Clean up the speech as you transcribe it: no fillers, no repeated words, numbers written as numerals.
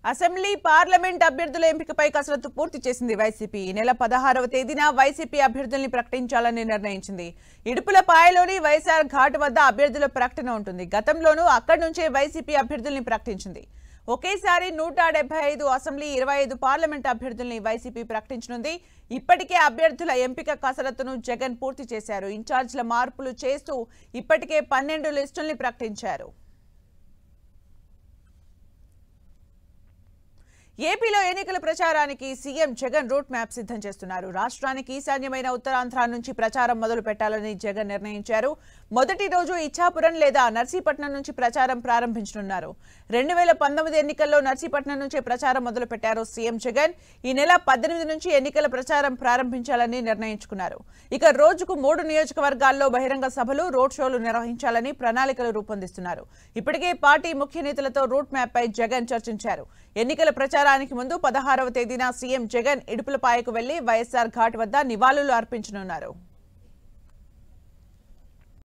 Assembly parliament అభ్యర్థుల ఎంపికపై కసరత్తు పూర్తి చేసింది వైసీపీ. ఈ నెల 16వ తేదీన వైసీపీ అభ్యర్థుల్ని ప్రకటించాలని నిర్ణయించింది. ఇడుపులపాయలోని వైఎస్ఆర్ ఘాట్ వద్ద అభ్యర్థుల ప్రకటన ఉంటుంది. గతంలోనూ అక్కడి నుంచే వైసీపీ అభ్యర్థుల్ని ప్రకటించింది. ఒకేసారి 175 అసెంబ్లీ 25 పార్లమెంట్ అభ్యర్థుల్ని వైసీపీ ప్రకటించనుంది. ఇప్పటికే అభ్యర్థుల ఎంపిక కసరత్తును జగన్ పూర్తి చేశారు. ఇన్ఛార్జ్ల మార్పులు చేస్తూ ఇప్పటికే 12 లిస్టుల్ని ప్రకటించారు. ఏపీలో ఎన్నికల ప్రచారానికి సీఎం జగన్ రూట్ మ్యాప్ సిద్ధం చేస్తున్నారు. రాష్ట్రానికి ఈశాన్యమైన ఉత్తరాంధ్ర నుంచి ప్రచారం మొదలు పెట్టాలని జగన్ నిర్ణయించారు. మొదటి రోజు ఇచ్చాపురం లేదా నర్సీపట్నం నుంచి ప్రచారం ప్రారంభించనున్నారు. 2019 ఎన్నికల్లో నర్సీపట్నం నుంచే ప్రచారం మొదలు పెట్టారు సీఎం జగన్. ఈ నెల 18 నుంచి ఎన్నికల ప్రచారం ప్రారంభించాలని నిర్ణయించుకున్నారు. ఇక రోజుకు 3 నియోజకవర్గాల్లో బహిరంగ సభలు, రోడ్ షోలు నిర్వహించాలని ప్రణాళికలు రూపొందిస్తున్నారు. ఇప్పటికే పార్టీ ముఖ్య నేతలతో రూట్ మ్యాప్ పై జగన్ చర్చించారు. ఎన్నికల ప్రచారానికి ముందు 16వ తేదీన సీఎం జగన్ ఇడుపులపాయకు వెళ్లి వైఎస్ఆర్ ఘాట్ వద్ద నివాళులు అర్పించనున్నారు.